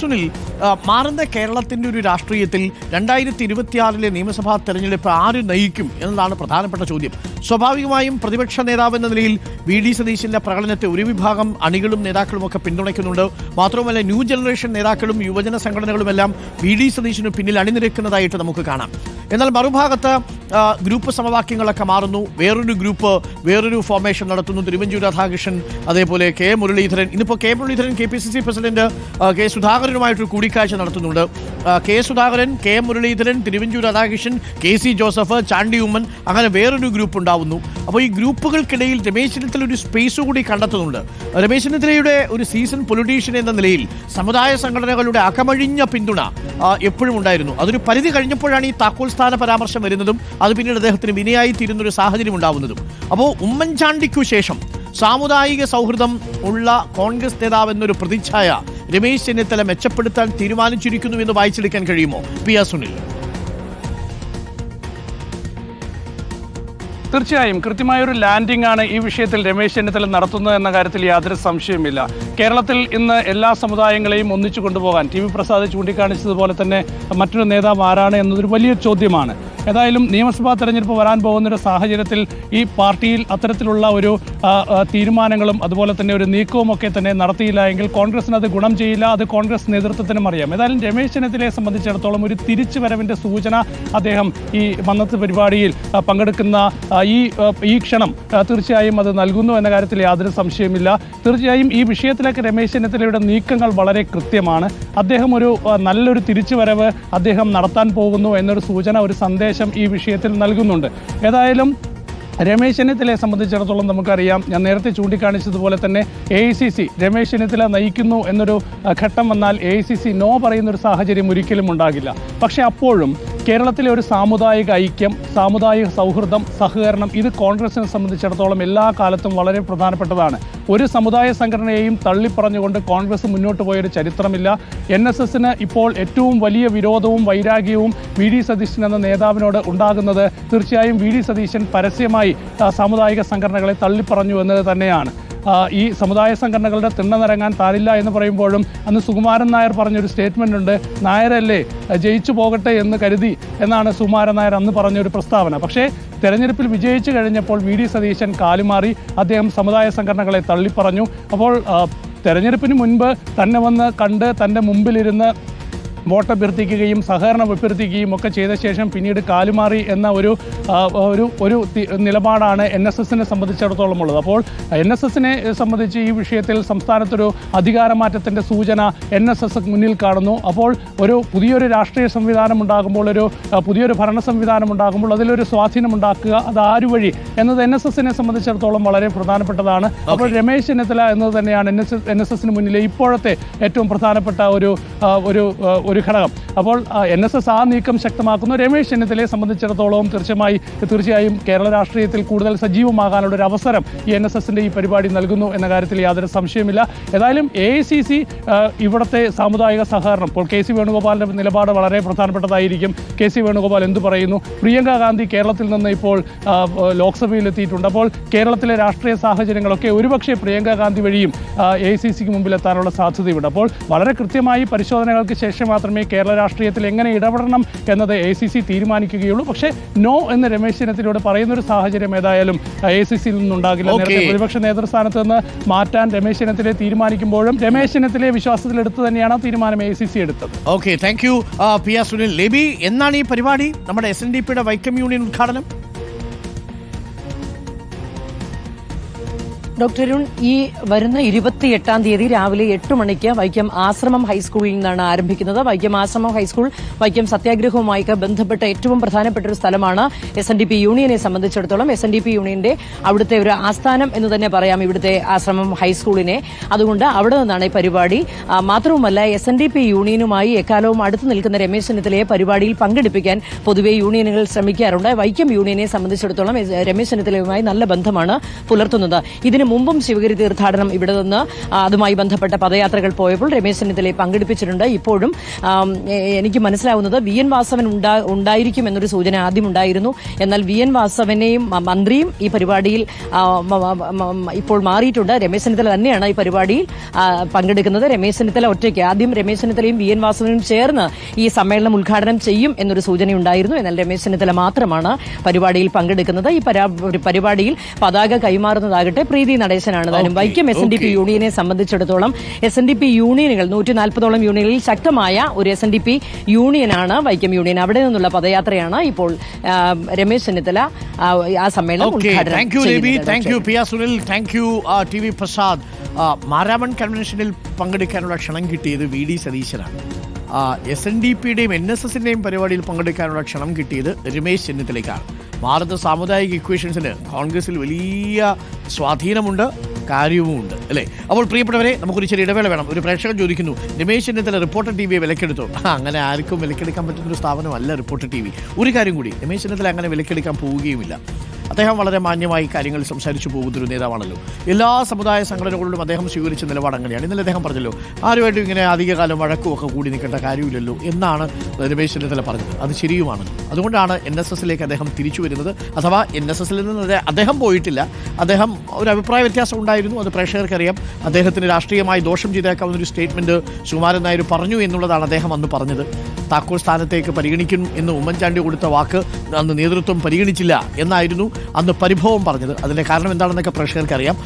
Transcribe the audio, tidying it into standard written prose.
സുനിൽ, മാറുന്ന കേരളത്തിന്റെ ഒരു രാഷ്ട്രീയത്തിൽ 2026 നിയമസഭാ തെരഞ്ഞെടുപ്പ് ആര് നയിക്കും എന്നതാണ് പ്രധാനപ്പെട്ട ചോദ്യം. സ്വാഭാവികമായും പ്രതിപക്ഷ നേതാവ് എന്ന നിലയിൽ വി.ഡി. സതീശന്റെ പ്രകടനത്തെ ഒരു വിഭാഗം അണികളും നേതാക്കളും ഒക്കെ പിന്തുണയ്ക്കുന്നുണ്ട്. മാത്രവുമല്ല, ന്യൂ ജനറേഷൻ നേതാക്കളും യുവജന സംഘടനകളുമെല്ലാം വി.ഡി. സതീശന് പിന്നിൽ അണിനിരക്കുന്നതായിട്ട് നമുക്ക് കാണാം. എന്നാൽ മറുഭാഗത്ത് ഗ്രൂപ്പ് സമവാക്യങ്ങളൊക്കെ മാറുന്നു. വേറൊരു ഗ്രൂപ്പ് വേറൊരു ഫോർമേഷൻ നടത്തുന്നു. തിരുവഞ്ചൂർ രാധാകൃഷ്ണൻ, അതേപോലെ കെ മുരളീധരൻ. ഇന്നിപ്പോൾ കെ മുരളീധരൻ KPCC പ്രസിഡന്റ് കെ സുധാകരനുമായിട്ടൊരു കൂടിക്കാഴ്ച നടത്തുന്നുണ്ട്. കെ സുധാകരൻ, കെ മുരളീധരൻ, തിരുവഞ്ചൂർ രാധാകൃഷ്ണൻ, KC ജോസഫ്, ചാണ്ടി ഉമ്മൻ, അങ്ങനെ വേറൊരു ഗ്രൂപ്പ് ഉണ്ടാവുന്നു. അപ്പോൾ ഈ ഗ്രൂപ്പുകൾക്കിടയിൽ രമേശ് ചെന്നിത്തല ഒരു സ്പേസ് കൂടി കണ്ടെത്തുന്നുണ്ട്. രമേശ് ചെന്നിത്തലയുടെ ഒരു സീസൺ പൊളിറ്റീഷ്യൻ എന്ന നിലയിൽ സമുദായ സംഘടനകളുടെ അകമഴിഞ്ഞ പിന്തുണ എപ്പോഴും ഉണ്ടായിരുന്നു. അതൊരു പരിധി കഴിഞ്ഞപ്പോഴാണ് ഈ താക്കോൽ സ്ഥാന പരാമർശം വരുന്നതും അത് പിന്നീട് അദ്ദേഹത്തിന് വിനയായി തീരുന്നൊരു സാഹചര്യം ഉണ്ടാവുന്നതും. അപ്പോൾ ഉമ്മൻചാണ്ടിക്കു ശേഷം സാമുദായിക സൗഹൃദം ഉള്ള കോൺഗ്രസ് നേതാവ് എന്നൊരു പ്രതിച്ഛായ രമേശ് ചെന്നിത്തല മെച്ചപ്പെടുത്താൻ തീരുമാനിച്ചിരിക്കുന്നു എന്ന് വായിച്ചെടുക്കാൻ കഴിയുമോ പി.ആർ. സുനിൽ? തീർച്ചയായും കൃത്യമായൊരു ലാൻഡിംഗ് ആണ് ഈ വിഷയത്തിൽ രമേശ് ചെന്നിത്തല നടത്തുന്നത് എന്ന കാര്യത്തിൽ യാതൊരു സംശയവുമില്ല. കേരളത്തിൽ ഇന്ന് എല്ലാ സമുദായങ്ങളെയും ഒന്നിച്ചു കൊണ്ടുപോകാൻ TV പ്രസാദ് ചൂണ്ടിക്കാണിച്ചതുപോലെ തന്നെ മറ്റൊരു നേതാവ് ആരാണ് എന്നതൊരു വലിയ ചോദ്യമാണ്. ഏതായാലും നിയമസഭാ തെരഞ്ഞെടുപ്പ് വരാൻ പോകുന്നൊരു സാഹചര്യത്തിൽ ഈ പാർട്ടിയിൽ അത്തരത്തിലുള്ള ഒരു തീരുമാനങ്ങളും അതുപോലെ തന്നെ ഒരു നീക്കവും ഒക്കെ തന്നെ നടത്തിയില്ല എങ്കിൽ കോൺഗ്രസിന് അത് ഗുണം ചെയ്യില്ല. അത് കോൺഗ്രസ് നേതൃത്വത്തിനും അറിയാം. ഏതായാലും രമേശ് ചെന്നിത്തലയെ സംബന്ധിച്ചിടത്തോളം ഒരു തിരിച്ചുവരവിൻ്റെ സൂചന അദ്ദേഹം ഈ മന്നത്ത് പരിപാടിയിൽ പങ്കെടുക്കുന്ന ഈ ക്ഷണം തീർച്ചയായും അത് നൽകുന്നു എന്ന കാര്യത്തിൽ യാതൊരു സംശയമില്ല. തീർച്ചയായും ഈ വിഷയത്തിലേക്ക് രമേശ് ചെന്നിത്തലയുടെ നീക്കങ്ങൾ വളരെ കൃത്യമാണ്. അദ്ദേഹം ഒരു നല്ലൊരു തിരിച്ചുവരവ് അദ്ദേഹം നടത്താൻ പോകുന്നു എന്നൊരു സൂചന, ഒരു സന്ദേശം ഈ വിഷയത്തിൽ നൽകുന്നുണ്ട്. ഏതായാലും രമേശ് ചെന്നിത്തലയെ സംബന്ധിച്ചിടത്തോളം നമുക്കറിയാം, ഞാൻ നേരത്തെ ചൂണ്ടിക്കാണിച്ചതുപോലെ തന്നെ AICC രമേശ് ചെന്നിത്തല നയിക്കുന്നു എന്നൊരു ഘട്ടം വന്നാൽ AICC നോ പറയുന്നൊരു സാഹചര്യം ഒരിക്കലും ഉണ്ടാകില്ല. പക്ഷേ അപ്പോഴും കേരളത്തിലെ ഒരു സാമുദായിക ഐക്യം, സാമുദായിക സൗഹൃദം, സഹകരണം, ഇത് കോൺഗ്രസിനെ സംബന്ധിച്ചിടത്തോളം എല്ലാ കാലത്തും വളരെ പ്രധാനപ്പെട്ടതാണ്. ഒരു സമുദായ സംഘടനയെയും തള്ളിപ്പറഞ്ഞുകൊണ്ട് കോൺഗ്രസ് മുന്നോട്ട് പോയൊരു ചരിത്രമില്ല. NSSന് ഇപ്പോൾ ഏറ്റവും വലിയ വിരോധവും വൈരാഗ്യവും വി.ഡി. സതീശൻ എന്ന നേതാവിനോട് ഉണ്ടാകുന്നത് തീർച്ചയായും വി.ഡി. സതീശൻ പരസ്യമായി സാമുദായിക സംഘടനകളെ തള്ളിപ്പറഞ്ഞു എന്നത് തന്നെയാണ്. ഈ സമുദായ സംഘടനകളുടെ തിണ്ണനിറങ്ങാൻ താനില്ല എന്ന് പറയുമ്പോഴും അന്ന് സുകുമാരൻ നായർ പറഞ്ഞൊരു സ്റ്റേറ്റ്മെൻ്റ് ഉണ്ട്, നായരല്ലേ ജയിച്ചു പോകട്ടെ എന്ന് കരുതി എന്നാണ് സുകുമാരൻ നായർ അന്ന് പറഞ്ഞൊരു പ്രസ്താവന. പക്ഷേ തെരഞ്ഞെടുപ്പിൽ വിജയിച്ചു കഴിഞ്ഞപ്പോൾ വി.ഡി. സതീശൻ കാലുമാറി, അദ്ദേഹം സമുദായ സംഘടനകളെ തള്ളിപ്പറഞ്ഞു. അപ്പോൾ തെരഞ്ഞെടുപ്പിന് മുൻപ് തന്നെ വന്ന് കണ്ട് തൻ്റെ മുമ്പിലിരുന്ന് വോട്ട് അഭ്യർത്ഥിക്കുകയും സഹകരണം അഭ്യർത്ഥിക്കുകയും ഒക്കെ ചെയ്ത ശേഷം പിന്നീട് കാലുമാറി എന്ന ഒരു നിലപാടാണ് NSSനെ സംബന്ധിച്ചിടത്തോളം ഉള്ളത്. അപ്പോൾ NSSനെ സംബന്ധിച്ച് ഈ വിഷയത്തിൽ സംസ്ഥാനത്തൊരു അധികാരമാറ്റത്തിൻ്റെ സൂചന NSS മുന്നിൽ കാണുന്നു. അപ്പോൾ ഒരു പുതിയൊരു രാഷ്ട്രീയ സംവിധാനം ഉണ്ടാകുമ്പോൾ, ഒരു പുതിയൊരു ഭരണ സംവിധാനം ഉണ്ടാകുമ്പോൾ അതിലൊരു സ്വാധീനം ഉണ്ടാക്കുക, അത് ആരു വഴി എന്നത് NSSനെ സംബന്ധിച്ചിടത്തോളം വളരെ പ്രധാനപ്പെട്ടതാണ്. അപ്പോൾ രമേശ് ചെന്നിത്തല എന്നത് തന്നെയാണ് NSSന് മുന്നിലെ ഇപ്പോഴത്തെ ഏറ്റവും പ്രധാനപ്പെട്ട ഒരു ഘടകം. അപ്പോൾ NSS ആ നീക്കം ശക്തമാക്കുന്നു. രമേശ് ചെന്നിത്തലയെ സംബന്ധിച്ചിടത്തോളം തീർച്ചയായും കേരള രാഷ്ട്രീയത്തിൽ കൂടുതൽ സജീവമാകാനുള്ള ഒരു അവസരം ഈ NSSന്റെ ഈ പരിപാടി നൽകുന്നു എന്ന കാര്യത്തിൽ യാതൊരു സംശയമില്ല. ഏതായാലും AICC ഇവിടുത്തെ സാമുദായിക സഹകരണം, ഇപ്പോൾ KC വേണുഗോപാലിൻ്റെ നിലപാട് വളരെ പ്രധാനപ്പെട്ടതായിരിക്കും. KC വേണുഗോപാൽ എന്തു പറയുന്നു? പ്രിയങ്ക ഗാന്ധി കേരളത്തിൽ നിന്ന് ഇപ്പോൾ ലോക്സഭയിലെത്തിയിട്ടുണ്ട്. അപ്പോൾ കേരളത്തിലെ രാഷ്ട്രീയ സാഹചര്യങ്ങളൊക്കെ ഒരുപക്ഷെ പ്രിയങ്ക ഗാന്ധി വഴിയും AICCക്ക് മുമ്പിൽ എത്താനുള്ള സാധ്യതയുണ്ട്. അപ്പോൾ വളരെ കൃത്യമായി പരിശോധനകൾക്ക് ശേഷം മാത്രമേ കേരള രാഷ്ട്രീയത്തിൽ എങ്ങനെ ഇടപെടണം എന്നത് AICC തീരുമാനിക്കുകയുള്ളൂ. പക്ഷേ നോ എന്ന് രമേശ് ചെന്നിത്തലയോട് പറയുന്നൊരു സാഹചര്യം ഏതായാലും AICCയിൽ നിന്നുണ്ടാകില്ല. നേരത്തെ പ്രതിപക്ഷ നേതൃസ്ഥാനത്ത് നിന്ന് മാറ്റാൻ രമേശ് ചെന്നിത്തലയെ തീരുമാനിക്കുമ്പോഴും രമേശ് ചെന്നിത്തലയെ വിശ്വാസത്തിലെടുത്ത് തന്നെയാണ് തീരുമാനം AICC എടുത്തത്. Okay, thank you P R. Sunil. ലേബി, എന്നാണ് ഈ പരിപാടി? നമ്മുടെ SNDPയുടെ വൈക്കം യൂണിയൻ ഉദ്ഘാടനം? ഡോക്ടർ അരുൺ, ഈ വരുന്ന 28-ാം തീയതി രാവിലെ 8 മണിക്ക് വൈക്കം ആശ്രമം ഹൈസ്കൂളിൽ നിന്നാണ് ആരംഭിക്കുന്നത്. വൈക്കം ആശ്രമം ഹൈസ്കൂൾ വൈക്കം സത്യാഗ്രഹവുമായി ബന്ധപ്പെട്ട ഏറ്റവും പ്രധാനപ്പെട്ട ഒരു സ്ഥലമാണ് SNDP യൂണിയനെ സംബന്ധിച്ചിടത്തോളം. SNDP യൂണിയന്റെ അവിടുത്തെ ഒരു ആസ്ഥാനം എന്ന് തന്നെ പറയാം ഇവിടുത്തെ ആശ്രമം ഹൈസ്കൂളിനെ. അതുകൊണ്ട് അവിടെ നിന്നാണ് ഈ പരിപാടി. മാത്രവുമല്ല, SNDP യൂണിയനുമായി എക്കാലവും അടുത്ത് നിൽക്കുന്ന രമേശ് ചെന്നിത്തലയെ പരിപാടിയിൽ പങ്കെടുപ്പിക്കാൻ പൊതുവെ യൂണിയനുകൾ ശ്രമിക്കാറുണ്ട്. വൈക്കം യൂണിയനെ സംബന്ധിച്ചിടത്തോളം രമേശ് ചെന്നിത്തലയുമായി നല്ല ബന്ധമാണ് പുലർത്തുന്നത്. ഇതിന് മുമ്പും ശിവഗിരി തീർത്ഥാടനം ഇവിടെ നിന്ന് അതുമായി ബന്ധപ്പെട്ട പദയാത്രകൾ പോയപ്പോൾ രമേശ് ചെന്നിത്തലയെ പങ്കെടുപ്പിച്ചിട്ടുണ്ട്. ഇപ്പോഴും എനിക്ക് മനസ്സിലാവുന്നത് വി എൻ വാസവൻ ഉണ്ടായിരിക്കും എന്നൊരു സൂചന ആദ്യം ഉണ്ടായിരുന്നു. എന്നാൽ വി എൻ വാസവനെയും മന്ത്രിയും ഈ പരിപാടിയിൽ ഇപ്പോൾ മാറിയിട്ടുണ്ട്. രമേശ് ചെന്നിത്തല തന്നെയാണ് ഈ പരിപാടിയിൽ പങ്കെടുക്കുന്നത്. രമേശ് ചെന്നിത്തല ഒറ്റയ്ക്ക്, ആദ്യം രമേശ് ചെന്നിത്തലയും വി എൻ വാസവനും ചേർന്ന് ഈ സമ്മേളനം ഉദ്ഘാടനം ചെയ്യും എന്നൊരു സൂചനയുണ്ടായിരുന്നു. എന്നാൽ രമേശ് ചെന്നിത്തല മാത്രമാണ് പരിപാടിയിൽ പങ്കെടുക്കുന്നത്. ഈ പരിപാടിയിൽ പതാക കൈമാറുന്നതാകട്ടെ പ്രീതി നടേശനാണ്. താനും വൈക്കം SNDP യൂണിയനെ സംബന്ധിച്ചിടത്തോളം SNDP യൂണിയനുകൾ 140ഓളം യൂണിയനുകളിൽ ശക്തമായ ഒരു SNDP യൂണിയനാണ് വൈക്കം യൂണിയൻ. അവിടെ നിന്നുള്ള പദയാത്രയാണ് ഇപ്പോൾ രമേശ് ചെന്നിത്തല ആ സമ്മേളനം ഉദ്ഘാടനം പ്രസാദ്. മാരാമൺ കൺവെൻഷനിൽ പങ്കെടുക്കാനുള്ള ക്ഷണം കിട്ടിയത് VD സതീശനാണ്. SNDPയുടെയും NSSന്റെയും പരിപാടിയിൽ പങ്കെടുക്കാനുള്ള ക്ഷണം കിട്ടിയത് രമേശ് ചെന്നിത്തലയ്ക്കാണ്. മാറുന്ന സാമുദായിക ഇക്വേഷൻസിന് കോൺഗ്രസിൽ വലിയ സ്വാധീനമുണ്ട്, കാര്യവുമുണ്ട്, അല്ലേ? അപ്പോൾ പ്രിയപ്പെട്ടവരെ, നമുക്കൊരു ചെറിയ ഇടവേള വേണം. ഒരു പ്രേക്ഷകൻ ചോദിക്കുന്നു, രമേശ് ചെന്നിത്തല റിപ്പോർട്ടർ TVയെ വിലക്കെടുത്തു. അങ്ങനെ ആർക്കും വിലക്കെടുക്കാൻ പറ്റുന്നൊരു സ്ഥാപനമല്ല റിപ്പോർട്ടർ TV. ഒരു കാര്യം കൂടി, രമേശ് ചെന്നിത്തല അങ്ങനെ വിലക്കെടുക്കാൻ പോവുകയുമില്ല. അദ്ദേഹം വളരെ മാന്യമായി കാര്യങ്ങൾ സംസാരിച്ചു പോകുന്നൊരു നേതാവാണല്ലോ. എല്ലാ സമുദായ സംഘടനകളോടും അദ്ദേഹം സ്വീകരിച്ച നിലപാട് അങ്ങനെയാണ്. ഇന്നലെ അദ്ദേഹം പറഞ്ഞല്ലോ, ആരുമായിട്ടും ഇങ്ങനെ അധികകാലം വഴക്കും ഒക്കെ കൂടി നിൽക്കേണ്ട കാര്യമില്ലല്ലോ എന്നാണ് രമേശ് ചെന്നിത്തല പറഞ്ഞത്. അത് ശരിയുമാണ്. അതുകൊണ്ടാണ് NSSലേക്ക് അദ്ദേഹം തിരിച്ചു വരുന്നത്. അഥവാ NSSൽ നിന്ന് അദ്ദേഹം പോയിട്ടില്ല. അദ്ദേഹം ഒരു അഭിപ്രായ വ്യത്യാസം ഉണ്ടായിരുന്നു, അത് പ്രേക്ഷകർക്കറിയാം. അദ്ദേഹത്തിന് രാഷ്ട്രീയമായി ദോഷം ചെയ്തേക്കാവുന്ന ഒരു സ്റ്റേറ്റ്മെന്റ് സുകുമാരൻ നായർ പറഞ്ഞു എന്നുള്ളതാണ് അദ്ദേഹം അന്ന് പറഞ്ഞത്. താക്കോൽ സ്ഥാനത്തേക്ക് പരിഗണിക്കും എന്ന് ഉമ്മൻചാണ്ടി കൊടുത്ത വാക്ക് അന്ന് നേതൃത്വം പരിഗണിച്ചില്ല എന്നായിരുന്നു അന്ന് പരിഭവം പറഞ്ഞത്. അതിന്റെ കാരണം എന്താണെന്നൊക്കെ പ്രേക്ഷകർക്കറിയാം.